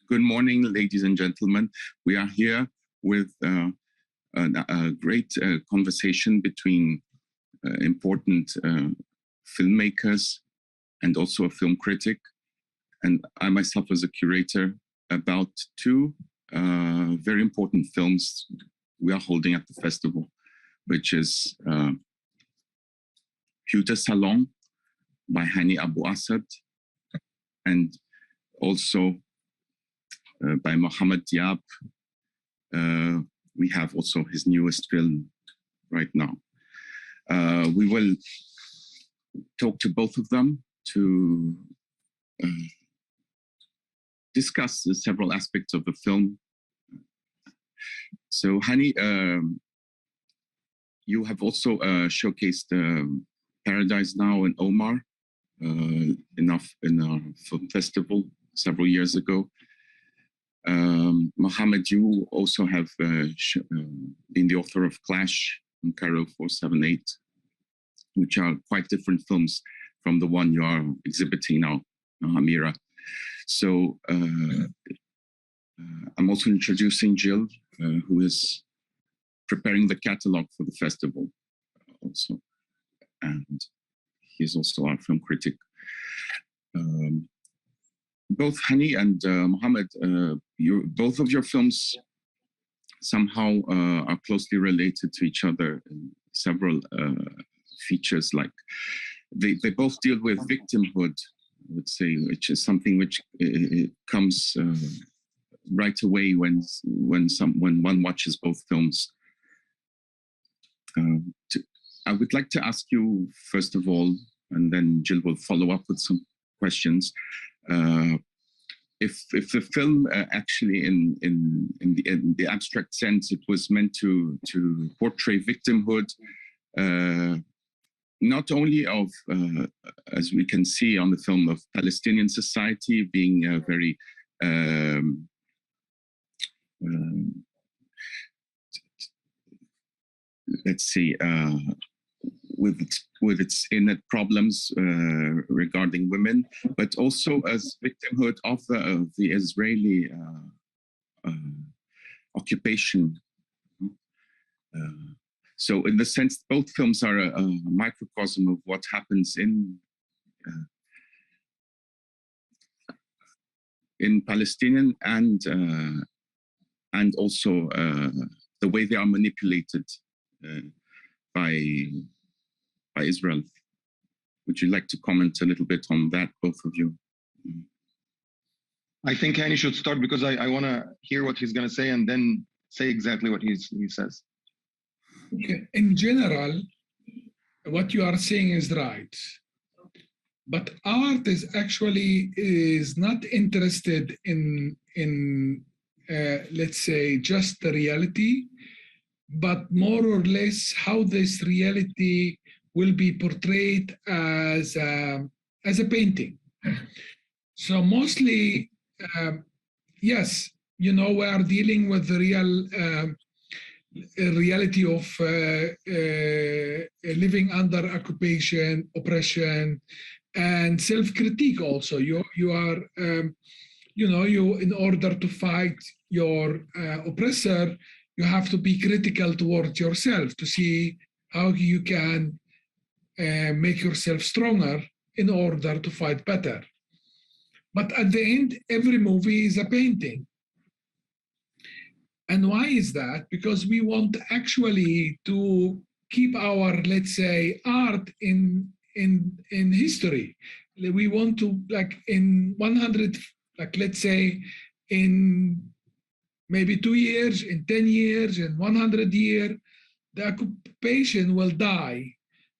Good morning, ladies and gentlemen. We are here with a great conversation between important filmmakers and also a film critic, and I myself as a curator, about two very important films we are holding at the festival, which is Huda Salon by Hani Abu Asad, and also by Mohammed Diab. We have also his newest film right now. We will talk to both of them to discuss several aspects of the film. So Hani, you have also showcased Paradise Now and Omar in our film festival several years ago. Mohammed, you also have been the author of Clash in Cairo 478, which are quite different films from the one you are exhibiting now, Amira. So I'm also introducing Jill, who is preparing the catalog for the festival also. And he's also our film critic. Both Hani and Mohammed, both of your films somehow are closely related to each other in several features. Like they both deal with victimhood, I would say, which is something which comes right away when one watches both films. I would like to ask you first of all, and then Jill will follow up with some questions. If the film actually, in the abstract sense, it was meant to portray victimhood, not only of, as we can see on the film, of Palestinian society being very let's see, with its innate problems regarding women, but also as victimhood of the Israeli occupation. So in the sense, both films are a microcosm of what happens in Palestinian and also the way they are manipulated by Israel. Would you like to comment a little bit on that, both of you? I think Hani should start because I want to hear what he's going to say and then say exactly what he says. Okay. In general, what you are saying is right. But art is actually not interested in let's say, just the reality, but more or less how this reality will be portrayed as a painting. So mostly, yes, you know, we are dealing with the real reality of living under occupation, oppression, and self-critique also. You are, you know, in order to fight your oppressor, you have to be critical towards yourself to see how you can make yourself stronger in order to fight better. But at the end, every movie is a painting. And why is that? Because we want actually to keep our, let's say, art in history. We want to, like, in 100, like, let's say, in maybe 2 years, in 10 years, in 100 years, the occupation will die.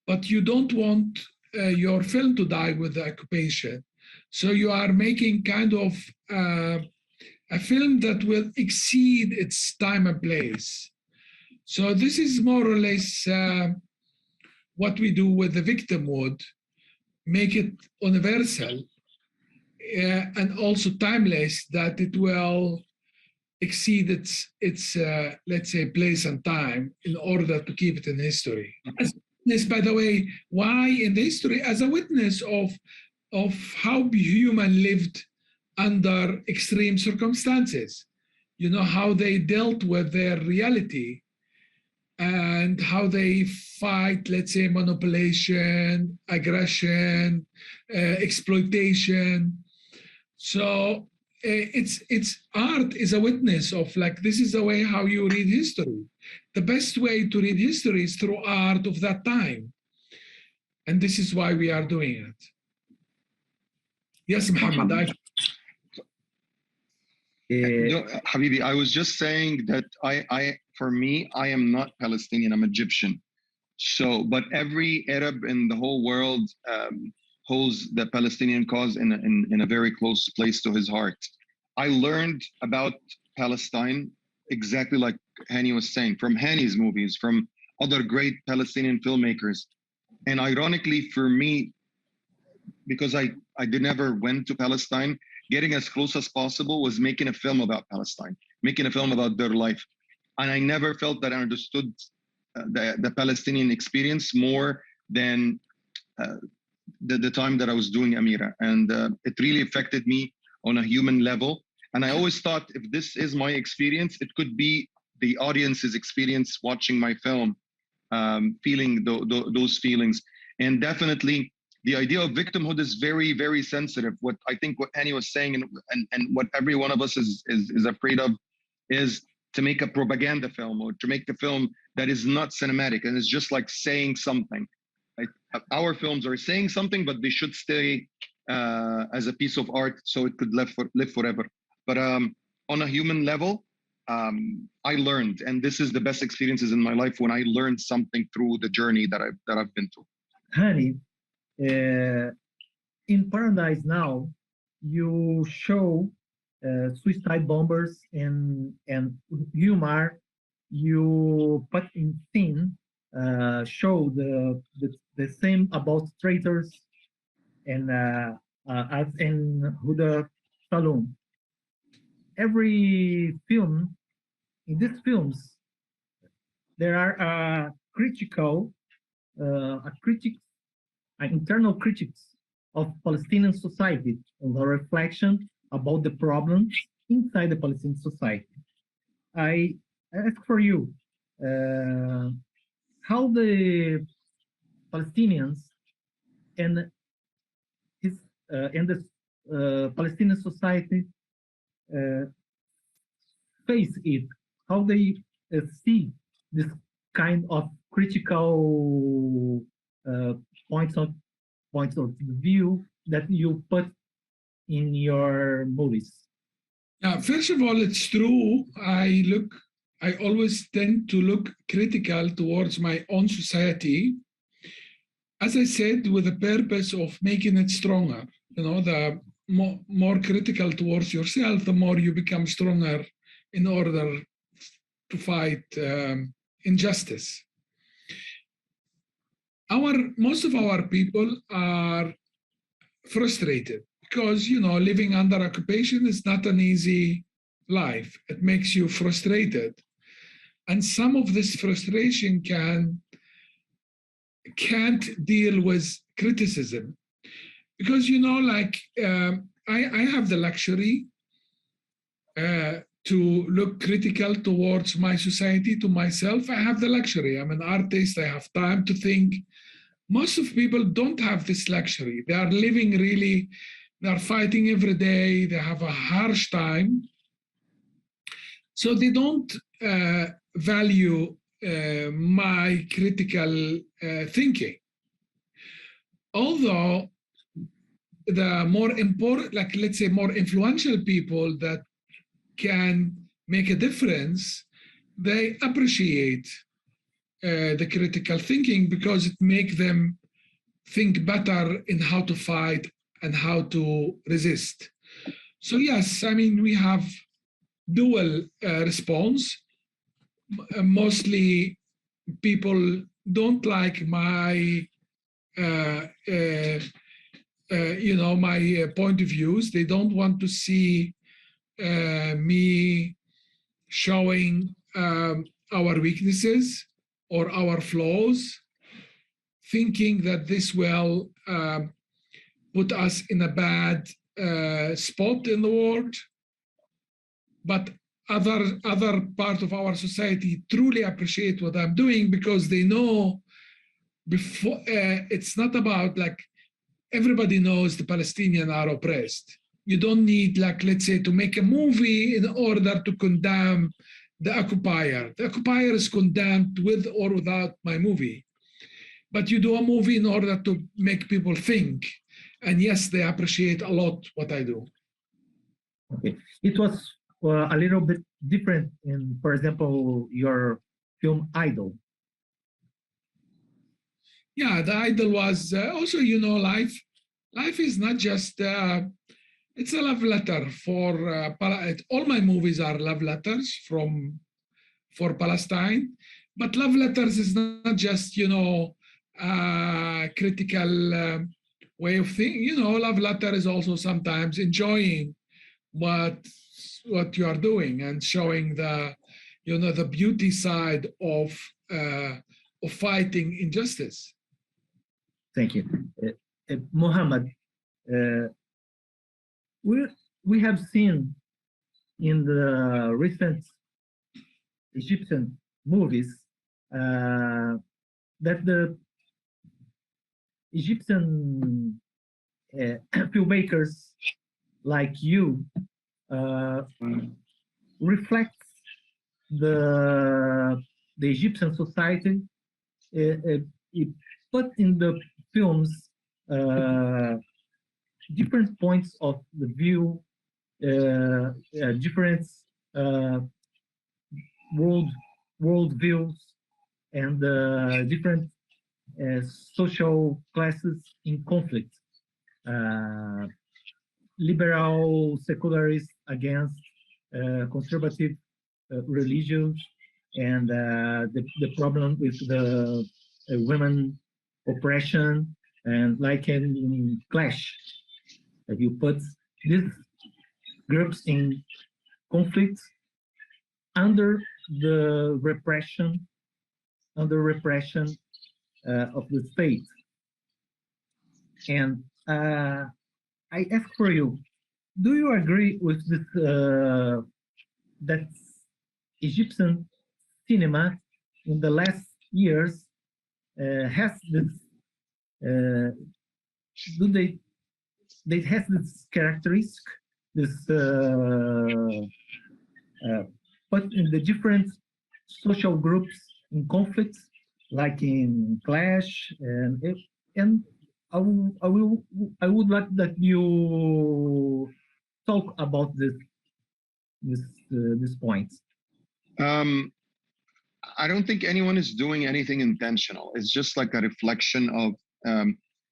But you don't want your film to die with the occupation. So you are making kind of a film that will exceed its time and place. So this is more or less what we do with the victimhood, make it universal and also timeless, that it will exceed its let's say, place and time in order to keep it in history. This, by the way, why in the history as a witness of how human lived under extreme circumstances. You know, how they dealt with their reality and how they fight, let's say, manipulation, aggression, exploitation. So it's art is a witness of, like, this is the way how you read history. The best way to read history is through art of that time. And this is why we are doing it. Yes, Muhammad. No, Habibi, I was just saying that for me, I am not Palestinian, I'm Egyptian. So, but every Arab in the whole world holds the Palestinian cause in a very close place to his heart. I learned about Palestine exactly like Hani was saying, from Hani's movies, from other great Palestinian filmmakers. And ironically for me, because I never went to Palestine, getting as close as possible was making a film about Palestine, making a film about their life. And I never felt that I understood the Palestinian experience more than the time that I was doing Amira. And it really affected me on a human level. And I always thought, if this is my experience, it could be the audience's experience watching my film, feeling those feelings. And definitely, the idea of victimhood is very, very sensitive. What I think what Hani was saying, and what every one of us is afraid of, is to make a propaganda film, or to make the film that is not cinematic and it's just like saying something. Like, our films are saying something, but they should stay as a piece of art, so it could live forever. But on a human level, I learned, and this is the best experiences in my life, when I learned something through the journey that I've been through. Hani, in Paradise Now, you show suicide bombers and humor. You put in scene, show the same about traitors and as in Huda Saloon. Every film, in these films, there are critical, internal critics of Palestinian society, of a reflection about the problems inside the Palestinian society. I ask for you, how the Palestinians and the Palestinian society face it, how they see this kind of critical points of view that you put in your movies. First of all, it's true. I always tend to look critical towards my own society, as I said, with the purpose of making it stronger. You know, the more critical towards yourself, the more you become stronger in order to fight injustice. Most of our people are frustrated because, you know, living under occupation is not an easy life. It makes you frustrated. And some of this frustration can't deal with criticism. Because, you know, like, I have the luxury to look critical towards my society, to myself. I have the luxury. I'm an artist. I have time to think. Most of people don't have this luxury. They are living really, they are fighting every day. They have a harsh time. So they don't value my critical thinking. Although the more important, like, let's say, more influential people that can make a difference, they appreciate the critical thinking because it makes them think better in how to fight and how to resist. So yes, I mean, we have dual response. Mostly people don't like my you know, my point of views. They don't want to see me showing our weaknesses or our flaws, thinking that this will put us in a bad spot in the world, but other part of our society truly appreciate what I'm doing because they know before it's not about like everybody knows the Palestinians are oppressed. You don't need, like, let's say, to make a movie in order to condemn the occupier. The occupier is condemned with or without my movie. But you do a movie in order to make people think. And yes, they appreciate a lot what I do. Okay. It was a little bit different in, for example, your film Idol. Yeah, the Idol was also, you know, life is not just, it's a love letter for, all my movies are love letters for Palestine, but love letters is not just, you know, critical way of thinking. You know, love letter is also sometimes enjoying what you are doing and showing the, you know, the beauty side of fighting injustice. Thank you. Mohammed, we have seen in the recent Egyptian movies that the Egyptian filmmakers like you reflect the Egyptian society. It put in the films different points of the view, different world views, and different social classes in conflict. Liberal secularists against conservative religions, and the problem with the women oppression, and like in Clash, that you put these groups in conflict under the repression, of the state. And I ask for you, do you agree with this, that Egyptian cinema in the last years has this, they have this characteristic, this but in the different social groups in conflicts, like in Clash, and I would like that you talk about this point. I don't think anyone is doing anything intentional. It's just like a reflection of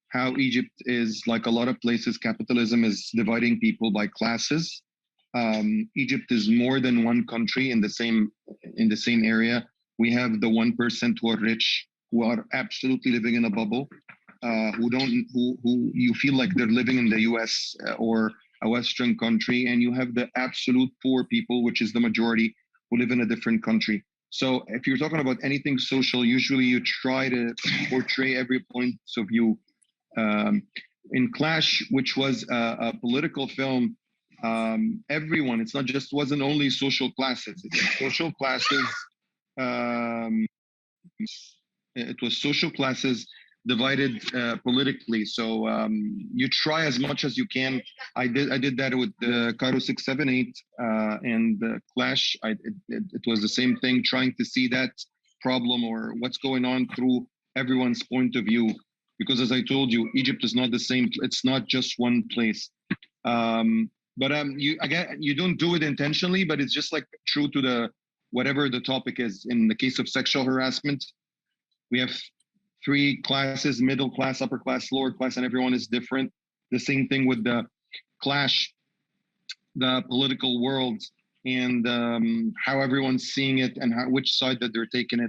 how Egypt is, like a lot of places, capitalism is dividing people by classes. Egypt is more than one country in the same area. We have the 1% who are rich, who are absolutely living in a bubble, who you feel like they're living in the US or a Western country, and you have the absolute poor people, which is the majority, who live in a different country. So if you're talking about anything social, usually you try to portray every point of view. In Clash, which was a political film, everyone, it's not just, wasn't only social classes, it's social classes, it was social classes divided politically. So you try as much as you can. I did that with the Cairo 678 and the Clash. It was the same thing, trying to see that problem or what's going on through everyone's point of view. Because as I told you, Egypt is not the same. It's not just one place. But you don't do it intentionally, but it's just like true to the whatever the topic is. In the case of sexual harassment, we have 3 classes: middle class, upper class, lower class, and everyone is different. The same thing with the Clash, the political world, and how everyone's seeing it, and which side that they're taking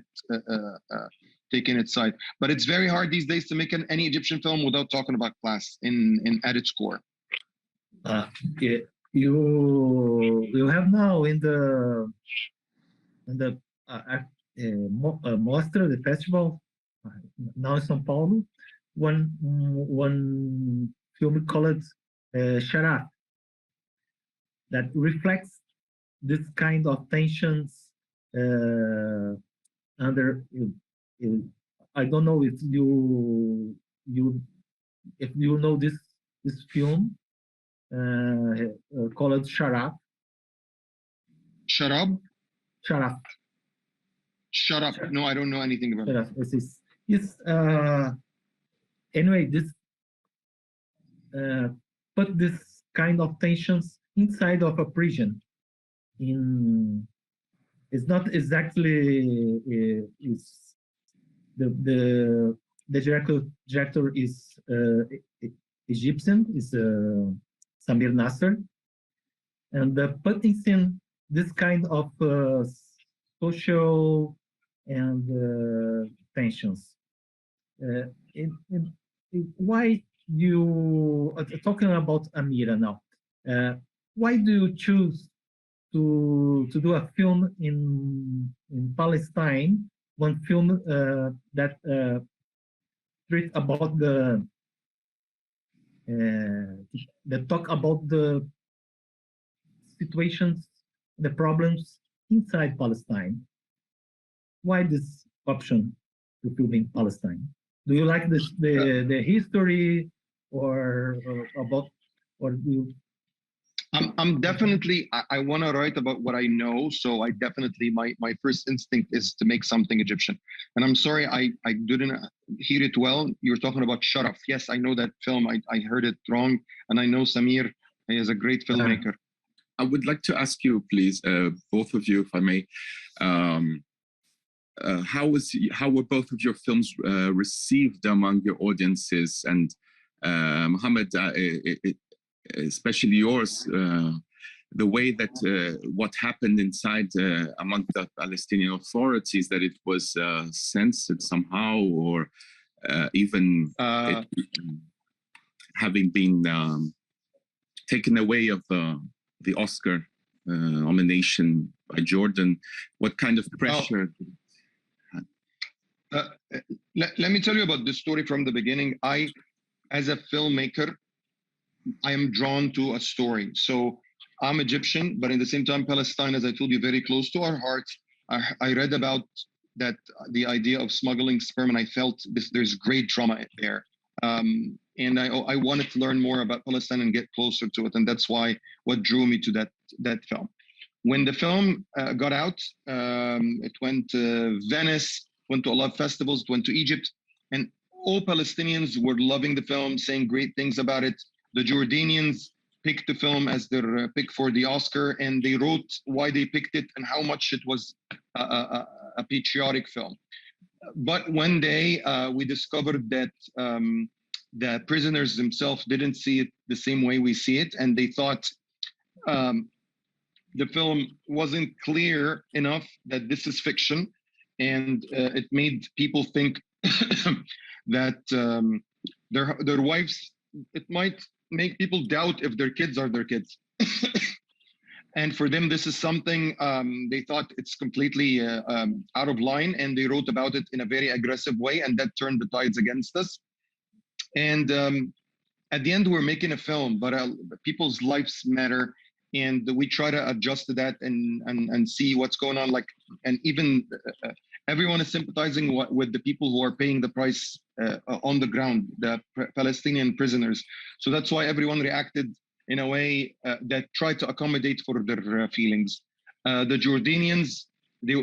its side. But it's very hard these days to make any Egyptian film without talking about class at its core. You have now in the Mostra, the festival, now in São Paulo, one film called Sharaf that reflects this kind of tensions under. I don't know if you know this film called Sharaf. Sharab? Sharaf. Shut up. No, I don't know anything about it. Sharaf. It's anyway, this put this kind of tensions inside of a prison. It's not exactly it's the director is Egyptian, is Samir Nasser, and putting in this kind of social and tensions. Why you talking about Amira now? Why do you choose to do a film in Palestine? One film that treat about that talk about the situations, the problems inside Palestine. Why this option to film in Palestine? Do you like the history or about, or do you? I'm definitely, I want to write about what I know. So I definitely, my first instinct is to make something Egyptian. And I'm sorry, I didn't hear it well. You were talking about Sharaf. Yes, I know that film. I heard it wrong. And I know Samir is a great filmmaker. I would like to ask you, please, both of you, if I may, how were both of your films received among your audiences? And Mohammed, especially yours, the way that what happened inside among the Palestinian authorities, that it was censored somehow, or even having been taken away of the Oscar nomination by Jordan. What kind of pressure? Let me tell you about this story from the beginning. As a filmmaker, I am drawn to a story. So I'm Egyptian, but in the same time, Palestine, as I told you, very close to our hearts. I read about that, the idea of smuggling sperm, and I felt there's great drama there. And I wanted to learn more about Palestine and get closer to it. And that's what drew me to that film. When the film got out, it went to Venice, went to a lot of festivals, went to Egypt, and all Palestinians were loving the film, saying great things about it. The Jordanians picked the film as their pick for the Oscar, and they wrote why they picked it and how much it was a patriotic film. But one day we discovered that the prisoners themselves didn't see it the same way we see it, and they thought the film wasn't clear enough that this is fiction, and it made people think that their wives, it might make people doubt if their kids are their kids. And for them, this is something they thought it's completely out of line, and they wrote about it in a very aggressive way, and that turned the tides against us. And at the end, we're making a film, but people's lives matter, and we try to adjust to that and see what's going on. And even everyone is sympathizing with the people who are paying the price on the ground, the Palestinian prisoners. So that's why everyone reacted in a way that tried to accommodate for their feelings. The Jordanians, they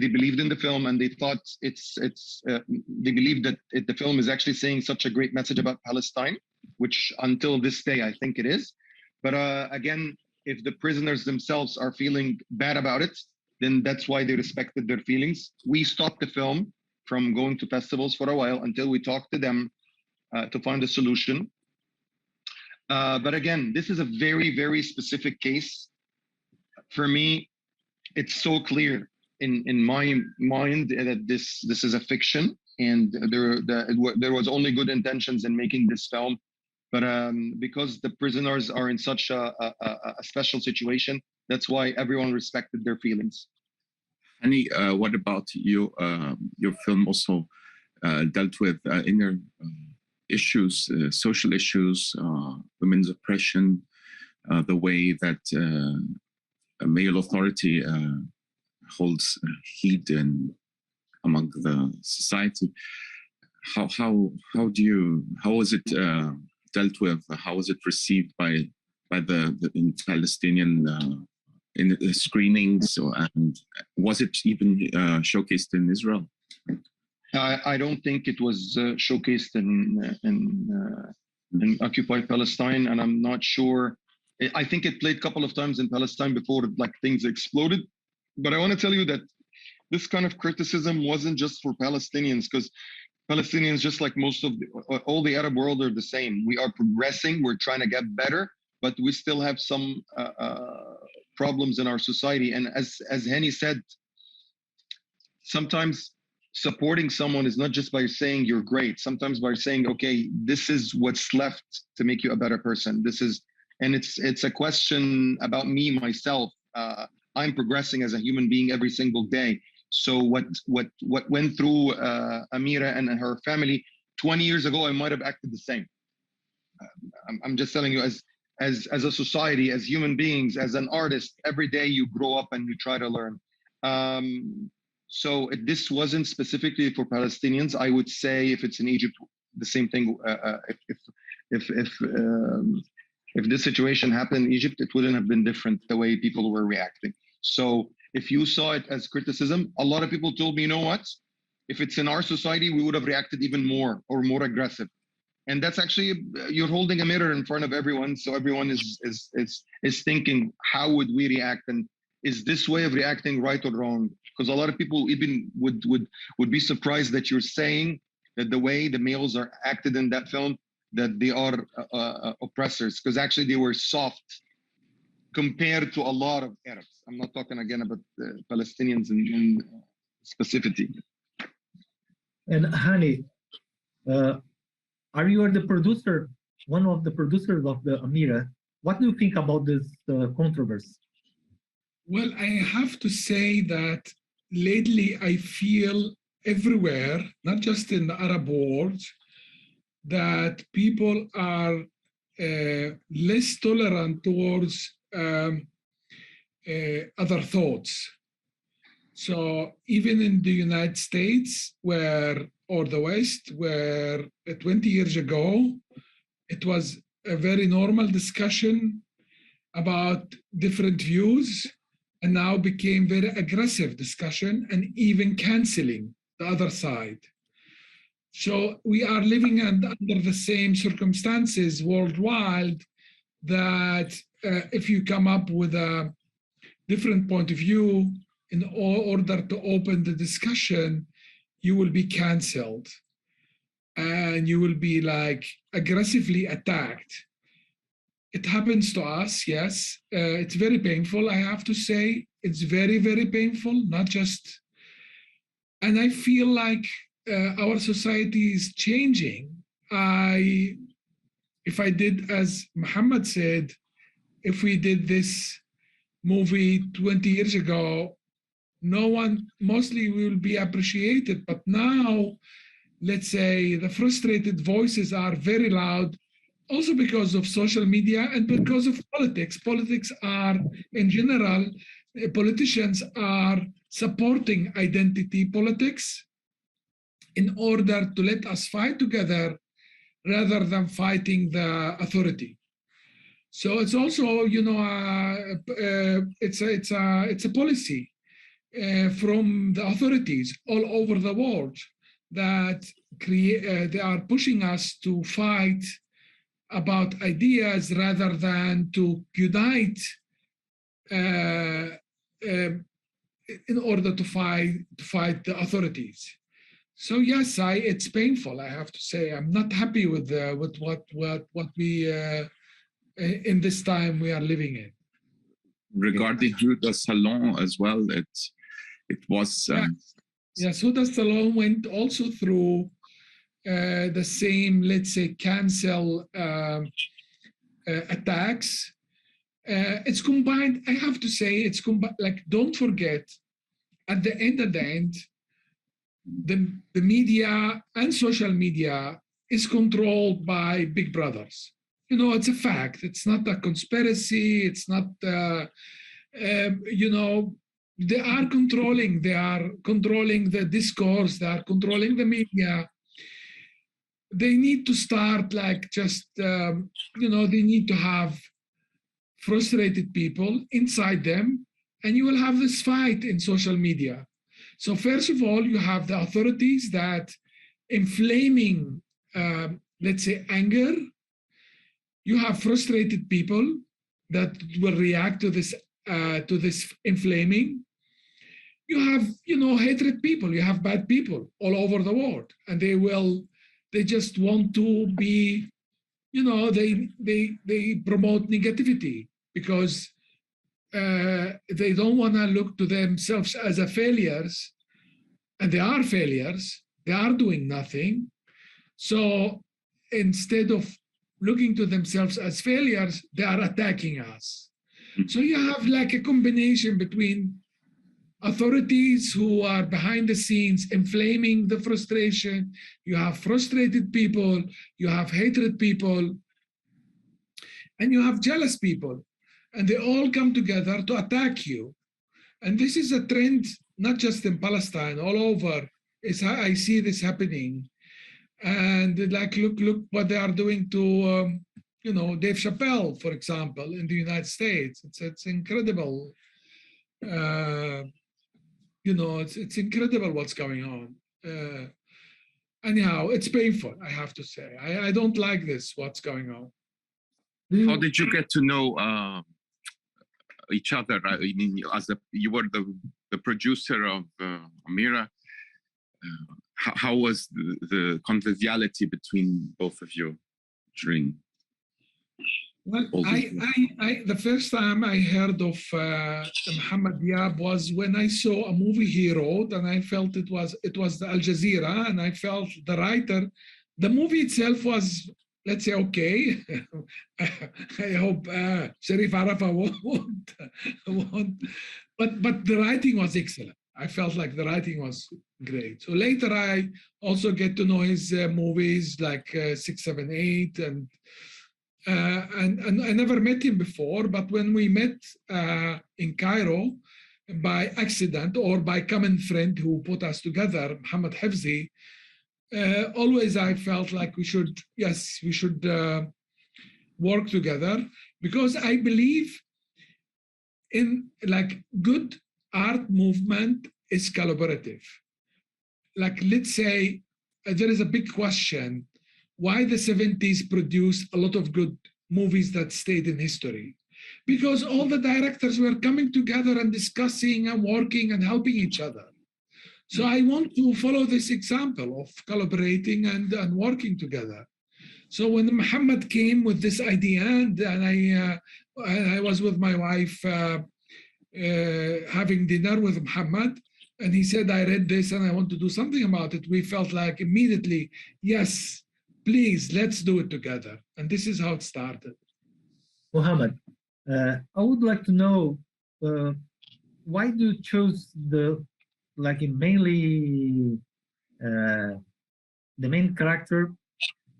believed in the film, and they thought they believed that the film is actually saying such a great message about Palestine, which until this day I think it is. But again, if the prisoners themselves are feeling bad about it, then that's why they respected their feelings. We stopped the film from going to festivals for a while until we talked to them to find a solution. But again, this is a very, very specific case. For me, it's so clear in my mind that this is a fiction, and there was only good intentions in making this film. But because the prisoners are in such a special situation, that's why everyone respected their feelings. Hani, what about you? Your film also dealt with inner issues, social issues, women's oppression, the way that a male authority holds heed among the society. How is it dealt with? How is it received by the in Palestinian in screenings, and was it even showcased in Israel? I don't think it was showcased in occupied Palestine, and I'm not sure. I think it played a couple of times in Palestine before like things exploded. But I want to tell you that this kind of criticism wasn't just for Palestinians, because Palestinians, just like most of all the Arab world, are the same. We are progressing. We're trying to get better, but we still have some problems in our society. And as Hani said, sometimes supporting someone is not just by saying you're great. Sometimes by saying, okay, this is what's left to make you a better person. And it's a question about me, myself. I'm progressing as a human being every single day. So what went through Amira and her family 20 years ago, I might have acted the same. I'm just telling you, as a society, as human beings, as an artist, every day you grow up and you try to learn. So this wasn't specifically for Palestinians. I would say if it's in Egypt, the same thing. If this situation happened in Egypt, it wouldn't have been different the way people were reacting. So if you saw it as criticism, a lot of people told me, you know what? If it's in our society, we would have reacted even more or more aggressive. And that's actually, you're holding a mirror in front of everyone. So everyone is thinking, how would we react? And is this way of reacting right or wrong? Because a lot of people even would be surprised that you're saying that the way the males are acted in that film, that they are oppressors, because actually they were soft compared to a lot of Arabs. I'm not talking again about Palestinians in specificity. And Hani, are you the producer, one of the producers of the Amira? What do you think about this controversy? Well, I have to say that lately I feel everywhere, not just in the Arab world, that people are less tolerant towards other thoughts. So even in the United States, or the West, where 20 years ago, it was a very normal discussion about different views, and now became very aggressive discussion and even canceling the other side. So we are living under the same circumstances worldwide, that if you come up with a different point of view in order to open the discussion, you will be canceled and you will be like aggressively attacked. It happens to us, yes. It's very painful, I have to say. It's very, very painful, not just. And I feel like our society is changing. If I did, as Muhammad said, if we did this movie 20 years ago, no one, mostly will be appreciated. But now, let's say the frustrated voices are very loud, also because of social media and because of politics. Politics are, in general, politicians are supporting identity politics in order to let us fight together rather than fighting the authority. So it's also, you know, it's a policy from the authorities all over the world that they are pushing us to fight about ideas rather than to unite in order to fight the authorities. So yes, it's painful. I have to say, I'm not happy with what we in this time we are living in. Regarding the Salon as well, it was. Yes, Huda Salon went also through the same, let's say, cancel attacks. It's combined. I have to say, it's combined. Like, don't forget, at the end, the media and social media is controlled by big brothers. You know, it's a fact. It's not a conspiracy. It's not, you know, they are controlling the discourse. They are controlling the media. They need to start like just, you know, they need to have frustrated people inside them, and you will have this fight in social media. So first of all, you have the authorities that inflaming, let's say, anger. You have frustrated people that will react to this inflaming. You have, you know, hatred people. You have bad people all over the world, and they just want to be, you know, they promote negativity because they don't want to look to themselves as a failures, and they are failures. They are doing nothing. So instead of looking to themselves as failures, they are attacking us. So you have like a combination between authorities who are behind the scenes inflaming the frustration. You have frustrated people, you have hatred people, and you have jealous people. And they all come together to attack you. And this is a trend, not just in Palestine, all over. I see this happening. And like, look what they are doing to, you know, Dave Chappelle, for example, in the United States. It's incredible. You know, it's incredible what's going on. Anyhow, it's painful, I have to say. I don't like this, what's going on. How did you get to know each other? I mean, you were the producer of Amira. How was the conviviality between both of you during? Well, the first time I heard of Muhammad Diab was when I saw a movie he wrote, and I felt it was the Al Jazeera, and I felt the writer. The movie itself was, let's say, okay. I hope Sharif Arafa won't. But the writing was excellent. I felt like the writing was great. So later I also get to know his movies like 6, 7, 8, and I never met him before, but when we met in Cairo by accident or by common friend who put us together, Muhammad Hafzi, always I felt like we should work together, because I believe in like good art movement is collaborative. Like, let's say there is a big question why the 70s produced a lot of good movies that stayed in history. Because all the directors were coming together and discussing and working and helping each other. So I want to follow this example of collaborating and working together. So when Muhammad came with this idea, and I was with my wife having dinner with Muhammad, and he said, I read this and I want to do something about it. We felt like immediately, yes, please, let's do it together. And this is how it started. Muhammad, I would like to know why do you choose mainly the main character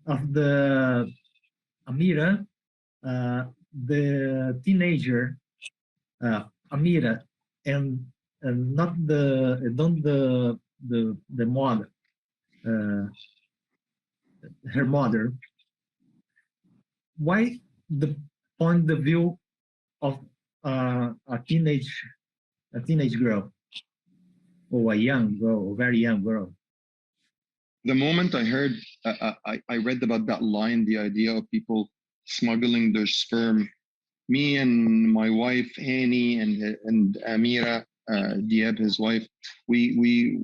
of the Amira, the teenager Amira, and not the mother, her mother. Why the point of view of a teenage girl, or a young girl, a very young girl? The moment I heard, I read about that line, the idea of people smuggling their sperm, me and my wife Annie and Amira Diab, his wife, we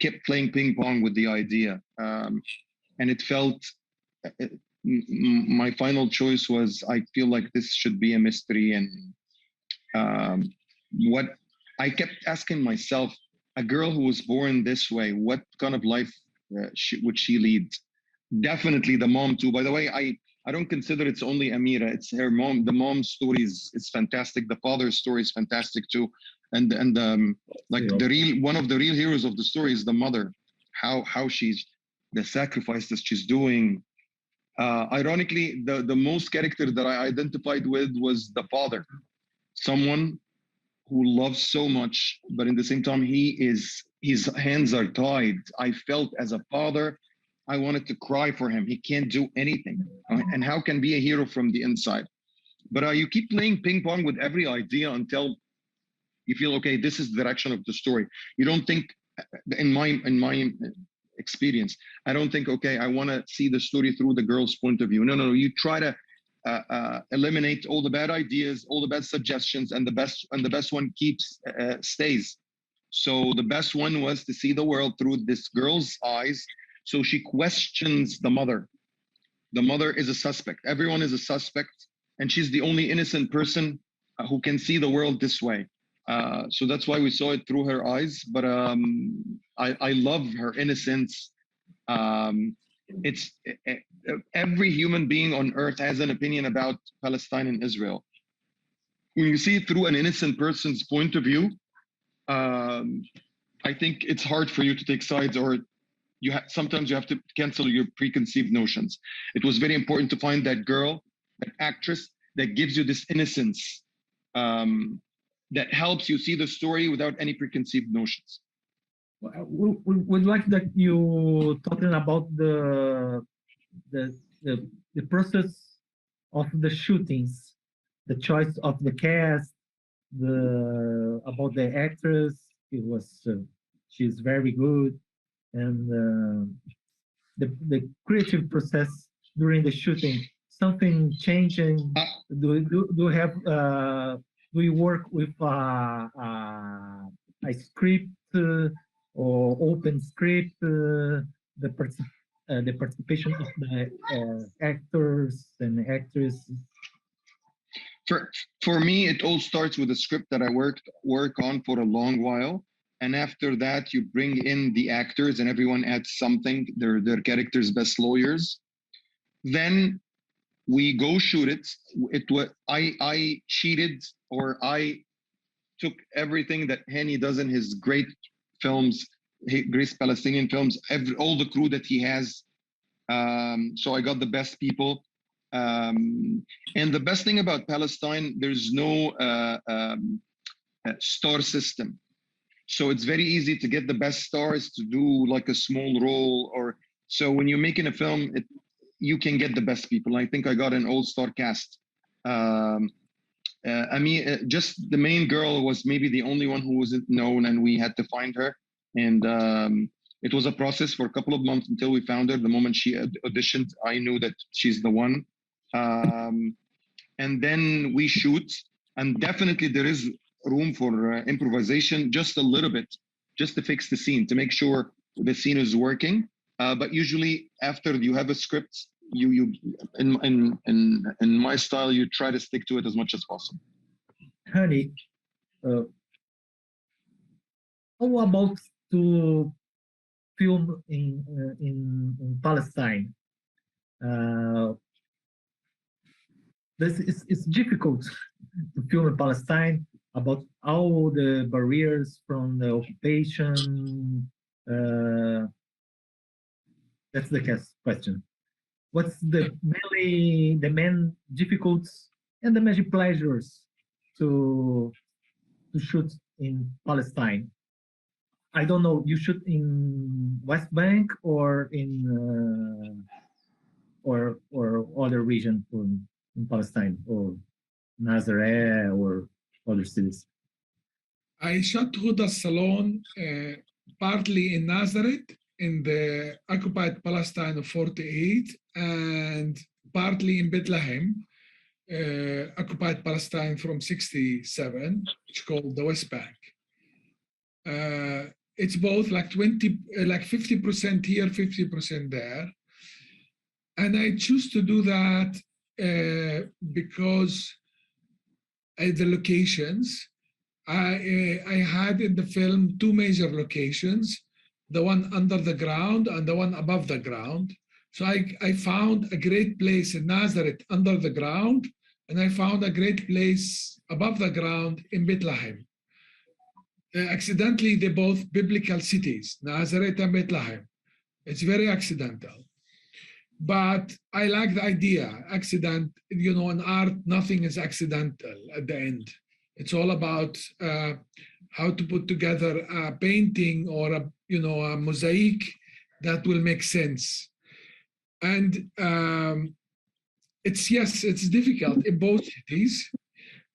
kept playing ping pong with the idea, and it felt. My final choice was, I feel like this should be a mystery, and what I kept asking myself, a girl who was born this way, what kind of life would she lead? Definitely the mom too. By the way, I don't consider it's only Amira, it's her mom. The mom's story is fantastic. The father's story is fantastic too. And like one of the real heroes of the story is the mother, how she's the sacrifice that she's doing. Ironically, the most character that I identified with was the father, someone who loves so much, but in the same time, his hands are tied. I felt as a father, I wanted to cry for him. He can't do anything. And how can be a hero from the inside? But you keep playing ping pong with every idea until you feel, okay, this is the direction of the story. You don't think, in my experience, I don't think, okay, I want to see the story through the girl's point of view. No. You try to eliminate all the bad ideas, all the bad suggestions, and the best one stays. So the best one was to see the world through this girl's eyes. So she questions the mother. The mother is a suspect. Everyone is a suspect, and she's the only innocent person who can see the world this way. So that's why we saw it through her eyes. But I love her innocence. It's every human being on earth has an opinion about Palestine and Israel. When you see it through an innocent person's point of view, I think it's hard for you to take sides, or sometimes you have to cancel your preconceived notions. It was very important to find that girl, that actress that gives you this innocence, that helps you see the story without any preconceived notions. Would like that you talking about the process of the shootings, the choice of the cast, about the actress. It was she's very good, and the creative process during the shooting. Something changing? Do you have do you work with a script or open script? The participation of the actors and actresses. For me, it all starts with a script that I work on for a long while, and after that, you bring in the actors, and everyone adds something. Their characters' best lawyers. Then we go shoot it. I cheated, or I took everything that Hani does in his great films, great Palestinian films, all the crew that he has. So I got the best people. And the best thing about Palestine, there's no star system. So it's very easy to get the best stars to do like a small role. So when you're making a film, you can get the best people. I think I got an all-star cast. I mean, just the main girl was maybe the only one who wasn't known, and we had to find her. And it was a process for a couple of months until we found her. The moment she auditioned, I knew that she's the one. And then we shoot, and definitely there is room for improvisation, just a little bit, just to fix the scene, to make sure the scene is working. But usually, after you have a script, you in my style, you try to stick to it as much as possible. Hani, how about to film in Palestine? It's difficult to film in Palestine, about all the barriers from the occupation. That's the question. What's the main difficulties and the major pleasures to shoot in Palestine? I don't know. You shoot in West Bank or in or other region in Palestine, or Nazareth or other cities? I shot Huda Salon partly in Nazareth in the occupied Palestine of 48, and partly in Bethlehem, occupied Palestine from 67, which is called the West Bank. It's both like 50% here, 50% there. And I choose to do that because the locations, I had in the film two major locations, the one under the ground and the one above the ground. So I found a great place in Nazareth under the ground, and I found a great place above the ground in Bethlehem. Accidentally, they're both biblical cities, Nazareth and Bethlehem. It's very accidental. But I like the idea, accident, you know, in art, nothing is accidental at the end. It's all about how to put together a painting or a, you know, a mosaic that will make sense. And yes, it's difficult in both cities,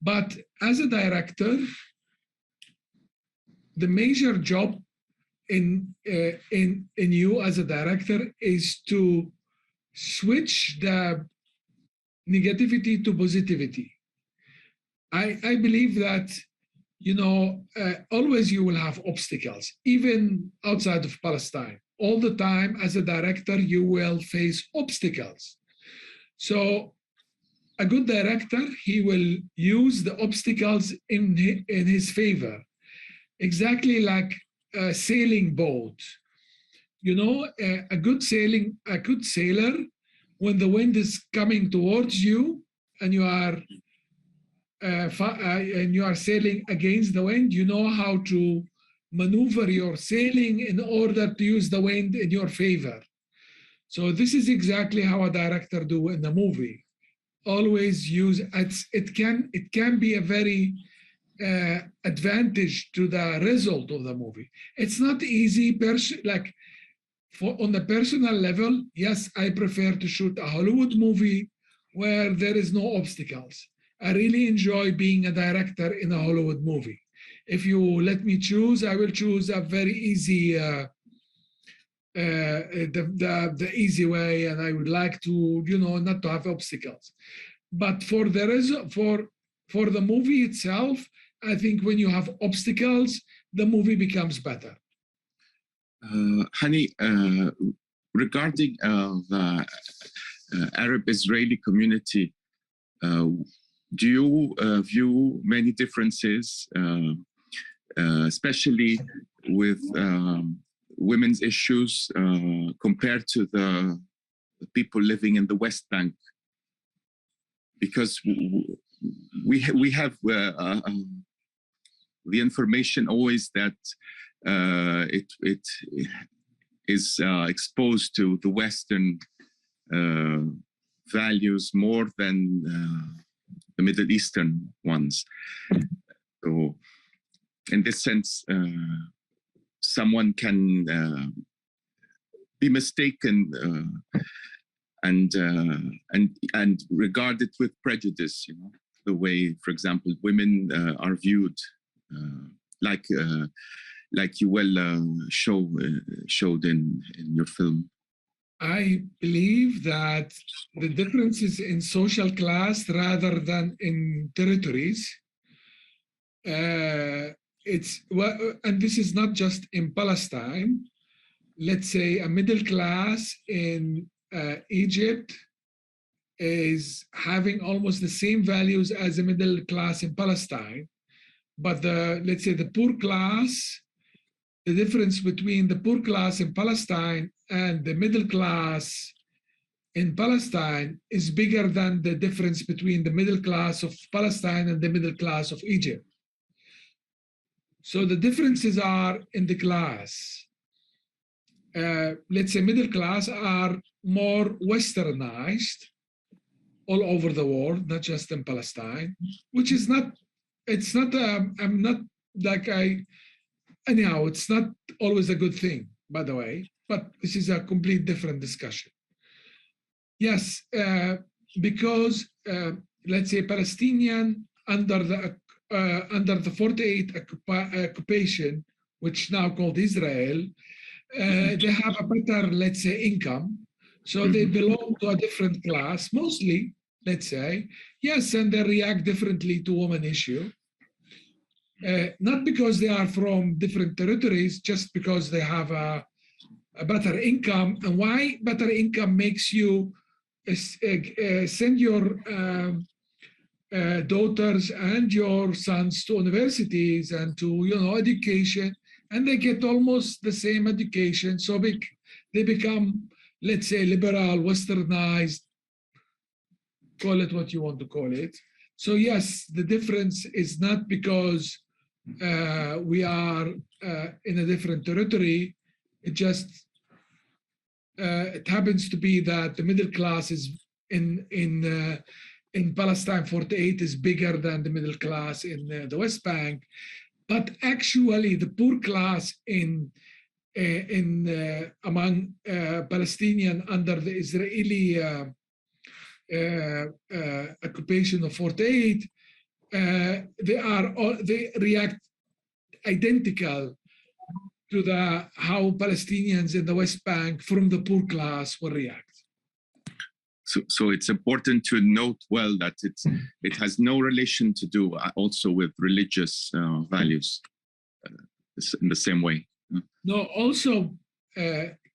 but as a director, the major job in you as a director is to switch the negativity to positivity. I believe that, you know, always you will have obstacles, even outside of Palestine. All the time, as a director, you will face obstacles. So a good director, he will use the obstacles in his favor, exactly like a sailing boat. You know, a good sailor, when the wind is coming towards you and you are sailing against the wind, you know how to maneuver your sailing in order to use the wind in your favor. So this is exactly how a director do in a movie. Always use it can be a very advantage to the result of the movie. It's not easy, like on the personal level. Yes, I prefer to shoot a Hollywood movie where there is no obstacles. I really enjoy being a director in a Hollywood movie. If you let me choose, I will choose a very easy, the easy way, and I would like to, you know, not to have obstacles. But for the movie itself, I think when you have obstacles, the movie becomes better. Hani, regarding the Arab-Israeli community, do you view many differences, especially with women's issues compared to the people living in the West Bank? Because we have the information always that it is exposed to the Western values more than the Middle Eastern ones. So in this sense, someone can be mistaken and regard it with prejudice, you know, the way, for example, women are viewed, like you well showed in your film. I believe that the differences in social class rather than in territories. It's and this is not just in Palestine. Let's say a middle class in Egypt is having almost the same values as a middle class in Palestine, but let's say the poor class, the difference between the poor class in Palestine and the middle class in Palestine is bigger than the difference between the middle class of Palestine and the middle class of Egypt. So the differences are in the class. Let's say middle class are more westernized all over the world, not just in Palestine, which is not, it's not, I'm not like anyhow, it's not always a good thing, by the way, but this is a complete different discussion. Yes, because let's say Palestinian under the 48 occupation, which now called Israel, they have a better, let's say, income. So they belong to a different class, mostly, let's say. Yes, and they react differently to women issue. Not because they are from different territories, just because they have a better income. And why better income makes you send your daughters and your sons to universities and to, you know, education, and they get almost the same education. So they become, let's say, liberal, westernized, call it what you want to call it. So yes, the difference is not because we are in a different territory. It just it happens to be that the middle class is in Palestine 48 is bigger than the middle class in the West Bank, but actually the poor class among Palestinian under the Israeli occupation of 48, they react identical to how Palestinians in the West Bank from the poor class will react. So it's important to note well that it has no relation to do also with religious values in the same way. No, also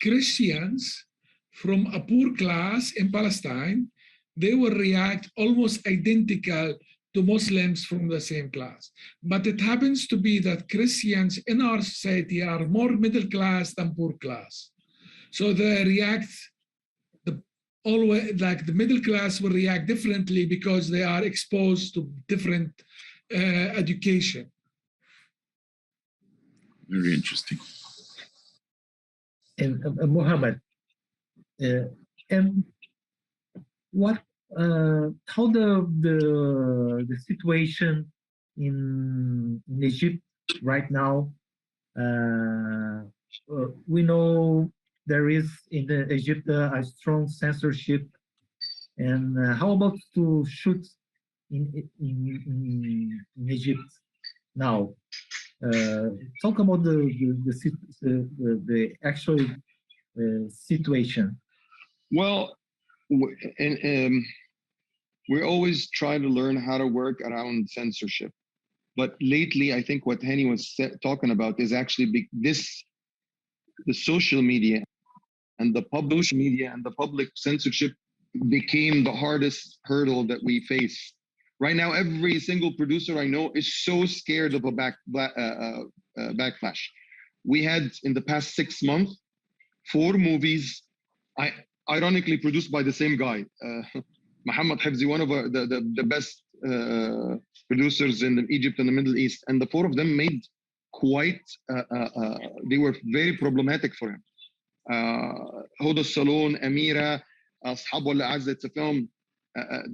Christians from a poor class in Palestine, they will react almost identical to Muslims from the same class. But it happens to be that Christians in our society are more middle class than poor class. So they react always like the middle class will react differently because they are exposed to different education. Very interesting. And Mohammed, and what? How the situation in Egypt right now? We know there is in Egypt a strong censorship, and how about to shoot in Egypt now? Talk about the actual situation. Well, we always try to learn how to work around censorship. But lately, I think what Hani was talking about is actually the social media and the public censorship became the hardest hurdle that we face. Right now, every single producer I know is so scared of a backlash. We had in the past 6 months, 4 movies, ironically produced by the same guy. Muhammad Hafzi, one of the best producers in Egypt and the Middle East, and the 4 of them made quite, they were very problematic for him. Huda Salon, Amira, Ashab al-Azza, it's a film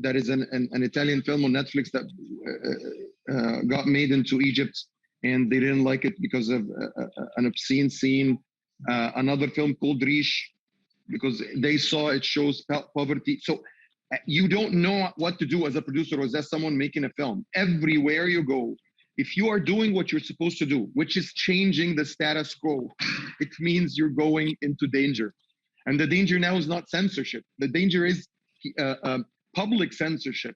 that is an Italian film on Netflix that got made into Egypt, and they didn't like it because of an obscene scene. Another film called Rish, because they saw it shows poverty. So you don't know what to do as a producer or as someone making a film. Everywhere you go, if you are doing what you're supposed to do, which is changing the status quo, it means you're going into danger. And the danger now is not censorship. The danger is public censorship.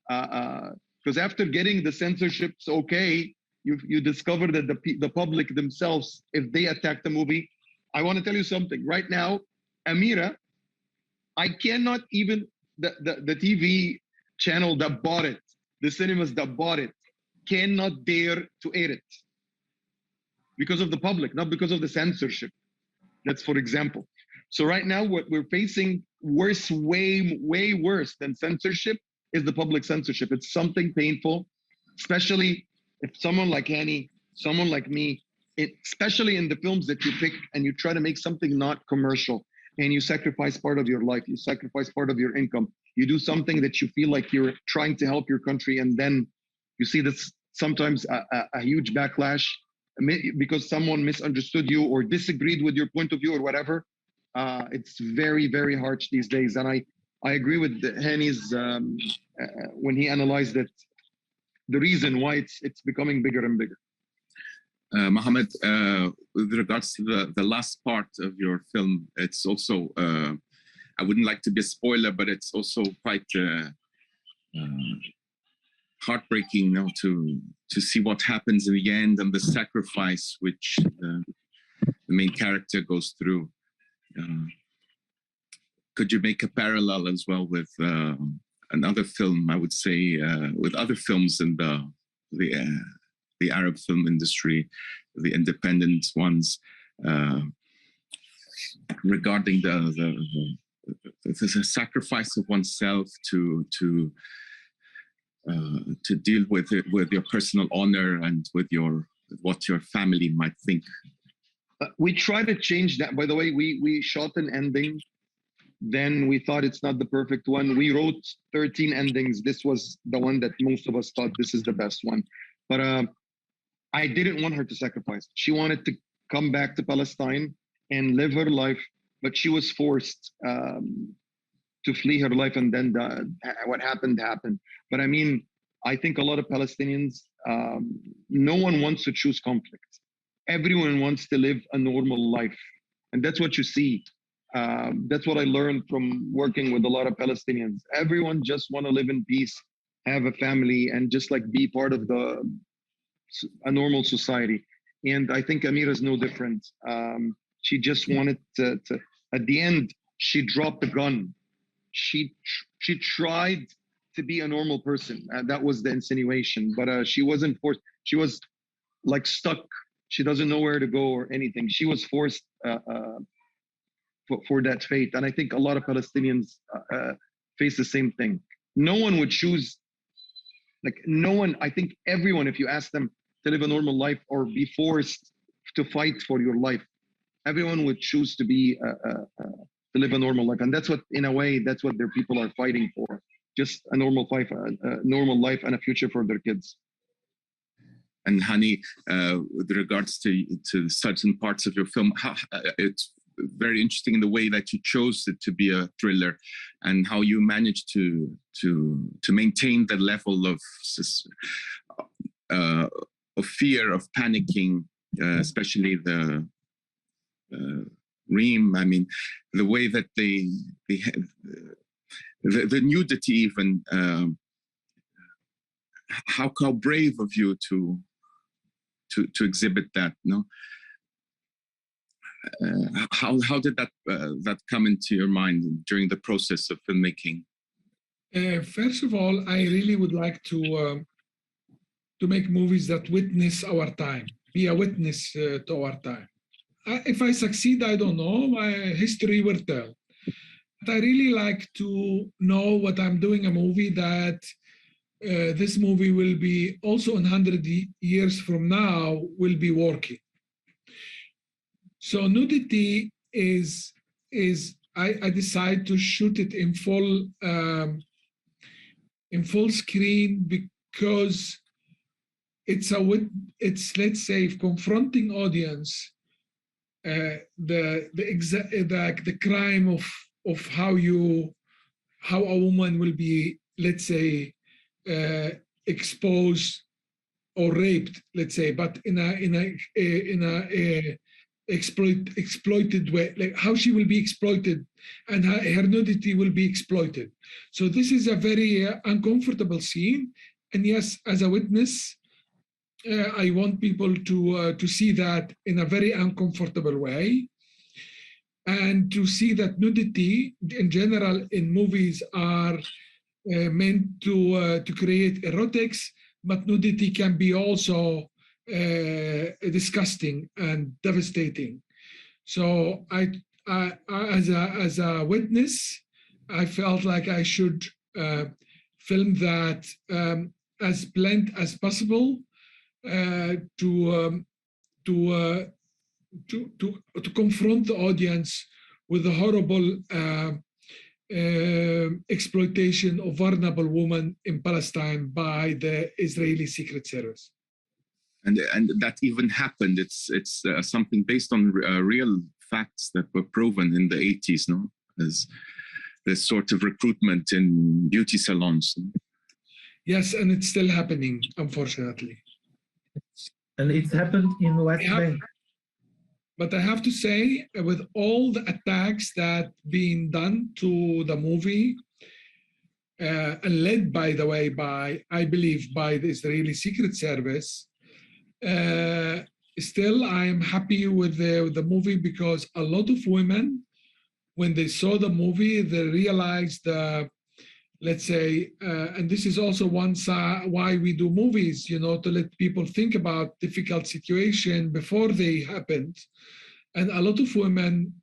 Because after getting the censorship's okay, you discover that the public themselves, if they attack the movie, I want to tell you something. Right now, Amira, I cannot even, the TV channel that bought it, the cinemas that bought it, cannot dare to air it. Because of the public, not because of the censorship. That's for example. So right now, what we're facing worse, way worse than censorship is the public censorship. It's something painful, especially if someone like Hani, someone like me, especially in the films that you pick and you try to make something not commercial, and you sacrifice part of your life, you sacrifice part of your income, you do something that you feel like you're trying to help your country, and then you see this sometimes a huge backlash because someone misunderstood you or disagreed with your point of view or whatever. It's very, very harsh these days. And I agree with Hani's when he analyzed it, the reason why it's becoming bigger and bigger. Mohammed, with regards to the last part of your film, it's also, I wouldn't like to be a spoiler, but it's also quite heartbreaking now to see what happens in the end and the sacrifice which the main character goes through. Could you make a parallel as well with another film, I would say, with other films in the Arab film industry, the independent ones, regarding the sacrifice of oneself to deal with your personal honor and with what your family might think? We try to change that. By the way, we shot an ending. Then we thought it's not the perfect one. We wrote 13 endings. This was the one that most of us thought this is the best one. But I didn't want her to sacrifice. She wanted to come back to Palestine and live her life, but she was forced to flee her life, and then what happened. But I mean, I think a lot of Palestinians, no one wants to choose conflict. Everyone wants to live a normal life, and that's what you see. That's what I learned from working with a lot of Palestinians. Everyone just want to live in peace, have a family, and just like be part of a normal society. And I think Amira is no different. She just wanted to. At the end, she dropped the gun. She tried to be a normal person. That was the insinuation, but she wasn't forced. She was like stuck. She doesn't know where to go or anything. She was forced for that fate. And I think a lot of Palestinians face the same thing. No one would choose, like no one, I think everyone, if you ask them to live a normal life or be forced to fight for your life, everyone would choose to be to live a normal life. And that's what, in a way, that's what their people are fighting for. Just a normal life, and a future for their kids. And Hani, with regards to certain parts of your film, it's very interesting in the way that you chose it to be a thriller, and how you managed to maintain the level of fear, of panicking, especially the Reem. I mean, the way that the nudity, even how brave of you to exhibit that, no? How did that come into your mind during the process of filmmaking? First of all, I really would like to make movies that witness our time, be a witness to our time. If I succeed, I don't know. My history will tell. But I really like to know what I'm doing a movie that this movie will be also in 100 years from now will be working. So nudity is I decide to shoot it in full screen because it's let's say confronting audience the crime of how a woman will be, let's say, exposed or raped, let's say, but in a exploited way, like how she will be exploited and her nudity will be exploited. So this is a very uncomfortable scene, and yes, as a witness, I want people to see that in a very uncomfortable way, and to see that nudity in general in movies are meant to create erotics, but nudity can be also disgusting and devastating. So I as a witness, I felt like I should film that as blunt as possible to confront the audience with the horrible exploitation of vulnerable women in Palestine by the Israeli Secret Service. And that even happened. It's something based on real facts that were proven in the 80s, no? As this sort of recruitment in beauty salons. Yes, and it's still happening, unfortunately. And it's happened in West Bank. But I have to say, with all the attacks that being done to the movie, and led, by the way, I believe, by the Israeli Secret Service, still I am happy with the movie, because a lot of women, when they saw the movie, they realized, let's say, and this is also one side why we do movies, you know, to let people think about difficult situation before they happened. And a lot of women,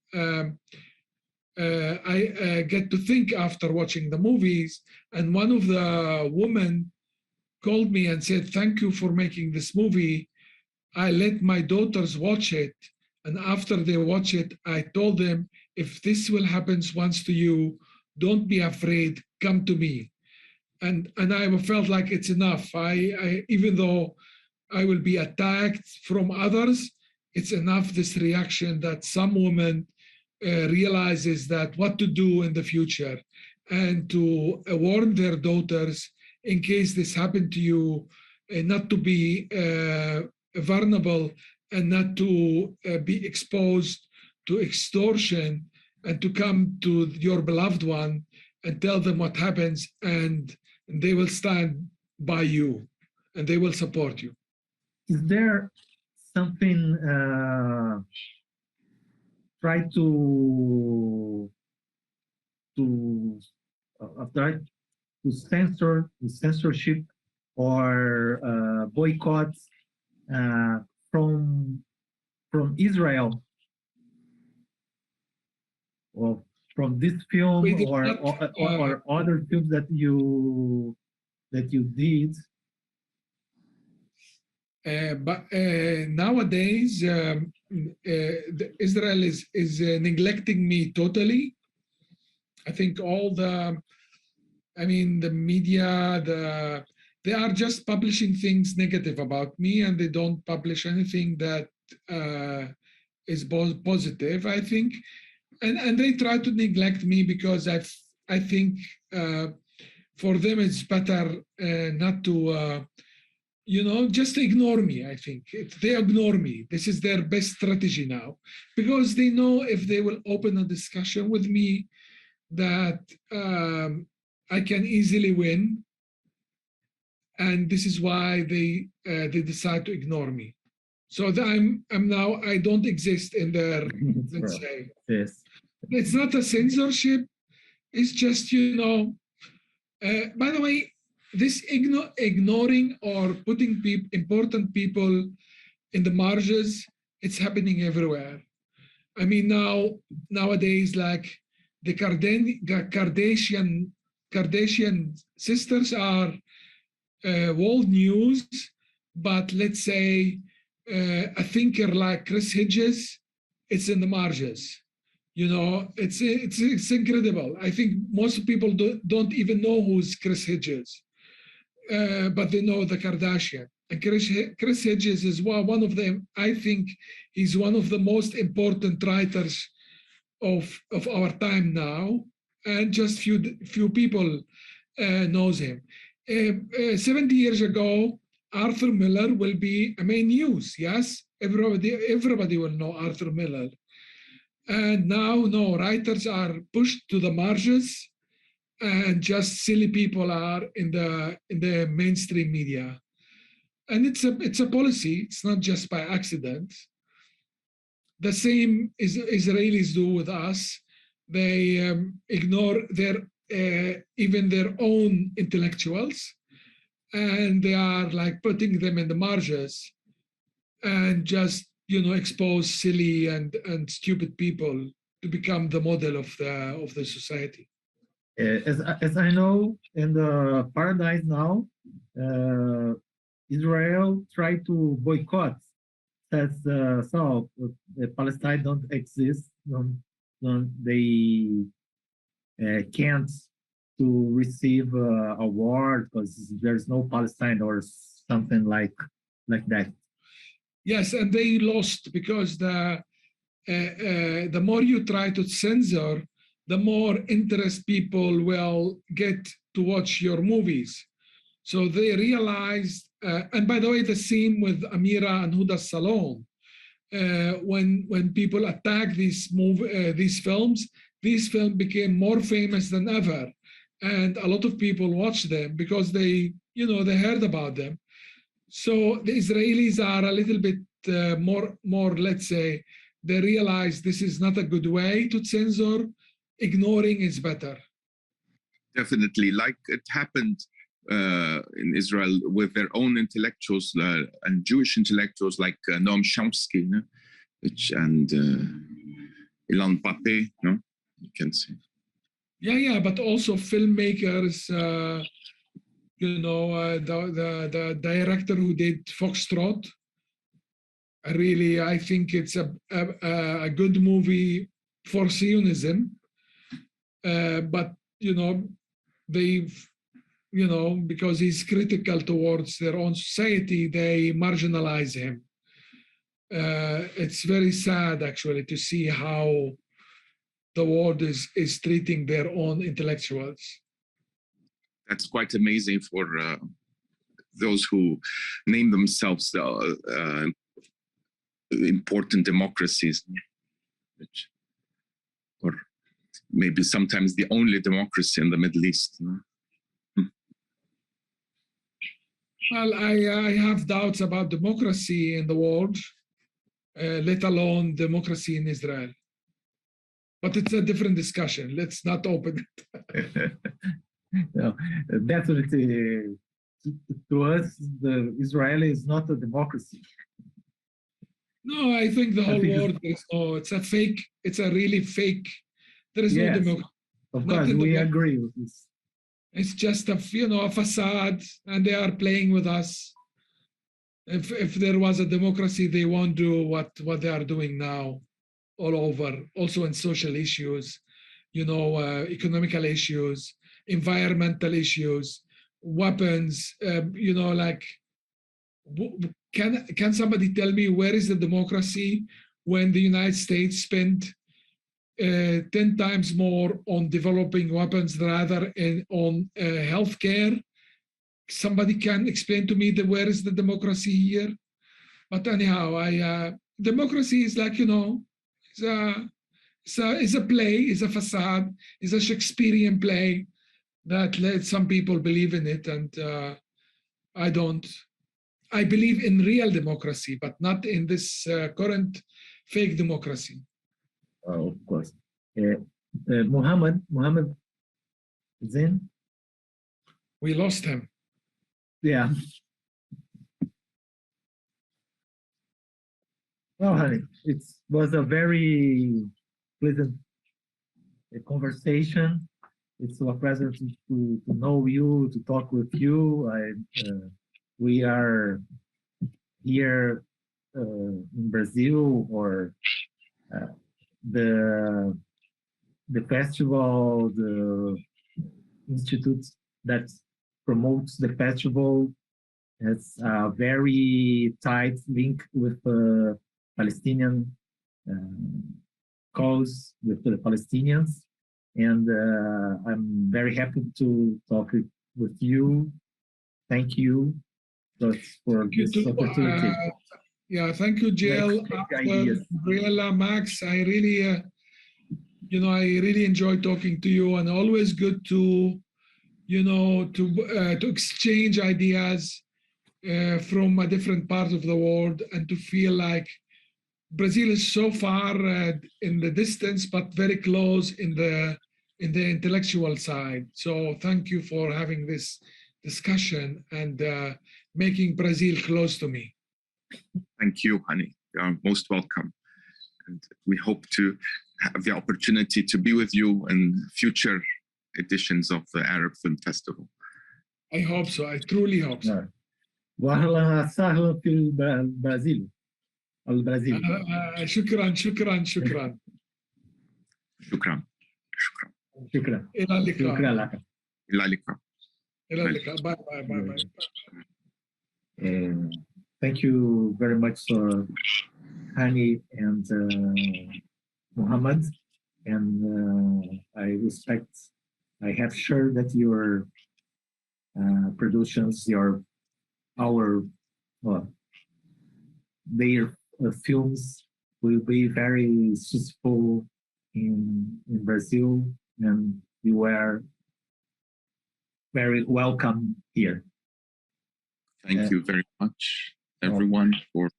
I get to think after watching the movies, and one of the women called me and said, "Thank you for making this movie. I let my daughters watch it, And after they watch it, I told them, if this will happen once to you, don't be afraid, come to me. And I felt like it's enough. I even though I will be attacked from others, it's enough, this reaction, that some woman realizes that what to do in the future, and to warn their daughters in case this happened to you, not to be vulnerable, and not to be exposed to extortion, and to come to your beloved one and tell them what happens, and they will stand by you and they will support you. Is there something try to try to censor the censorship or boycotts from Israel, or from this film, or other films that you did? But nowadays, Israel is neglecting me totally. I think all the media, they are just publishing things negative about me, and they don't publish anything that is positive, I think. And they try to neglect me because I think for them it's better not to, just ignore me. I think they ignore me. This is their best strategy now, because they know if they will open a discussion with me, that I can easily win, and this is why they decide to ignore me. So I'm now, I don't exist in their, let's say. Yes. It's not a censorship. It's just, by the way, this ignoring or putting important people in the margins, it's happening everywhere. I mean, nowadays, like the Kardashian sisters are world news, but let's say a thinker like Chris Hedges, it's in the margins. It's incredible. I think most people don't even know who's Chris Hedges, but they know the Kardashian. And Chris Hedges is one of them. I think he's one of the most important writers of our time now, and just few people knows him. 70 years ago, Arthur Miller will be a main news. Yes, everybody will know Arthur Miller. And now, no, writers are pushed to the margins, and just silly people are in the mainstream media. And it's a policy. It's not just by accident. The same Israelis do with us. They ignore even their own intellectuals, and they are like putting them in the margins, and just expose silly and stupid people to become the model of the society. As I know, in the paradise now, Israel tried to boycott, says Palestine don't exist, they can't to receive award because there's no Palestine or something like that. Yes, and they lost because the more you try to censor, the more interest people will get to watch your movies. So they realized, and by the way, the same with Amira and Huda Salon. When people attack these films became more famous than ever, and a lot of people watch them because they heard about them. So the Israelis are a little bit more, let's say, they realize this is not a good way to censor. Ignoring is better. Definitely, like it happened in Israel with their own intellectuals and Jewish intellectuals like Noam Chomsky, and Ilan Pappé, you can say. Yeah, but also filmmakers. The director who did Foxtrot, I think it's a good movie for Zionism, but they've because he's critical towards their own society, they marginalize him. It's very sad actually to see how the world is treating their own intellectuals. That's quite amazing for those who name themselves important democracies, or maybe sometimes the only democracy in the Middle East. Well, I have doubts about democracy in the world, let alone democracy in Israel. But it's a different discussion. Let's not open it. No, definitely, to us, the Israel is not a democracy. No, I think the whole world is it's a fake. It's a really fake. There is no democracy. Of course, we agree with this. It's just a facade, and they are playing with us. If there was a democracy, they won't do what they are doing now, all over. Also in social issues, economical issues, environmental issues, weapons. Can somebody tell me where is the democracy when the United States spent 10 times more on developing weapons rather on healthcare? Somebody can explain to me where is the democracy here? But anyhow, democracy is like, it's a play, it's a facade, it's a Shakespearean play that let some people believe in it, and I don't. I believe in real democracy, but not in this current fake democracy. Oh, of course. Muhammad Zain? We lost him. Yeah. Well, honey, it was a very pleasant conversation. It's a pleasure to know you, to talk with you. We are here in Brazil, or the festival, the institute that promotes the festival has a very tight link with the Palestinian cause, with the Palestinians. And I'm very happy to talk with you. Thank you for this opportunity. Yeah, thank you, Jill. Gabriela, Max, I really, I really enjoy talking to you, and always good to, to exchange ideas from a different part of the world, and to feel like Brazil is so far in the distance, but very close in the intellectual side. So thank you for having this discussion and making Brazil close to me. Thank you, honey. You are most welcome. And we hope to have the opportunity to be with you in future editions of the Arab Film Festival. I hope so. I truly hope so. وأهلا وسهلا في البرازيل. البرازيل. شكرا شكرا شكرا. شكرا. شكرا. شكرا. إلى اللقاء. شكرا لك. إلى اللقاء. إلى اللقاء. Bye bye bye bye. Thank you very much, Hani and Muhammad, and I have sure that your productions, their films will be very successful in Brazil, and you are very welcome here. Thank you very much, everyone, for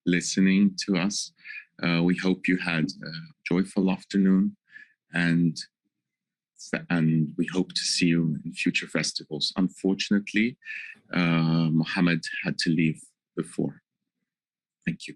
listening to us. We hope you had a joyful afternoon, and we hope to see you in future festivals. Unfortunately, Mohammed had to leave before. Thank you.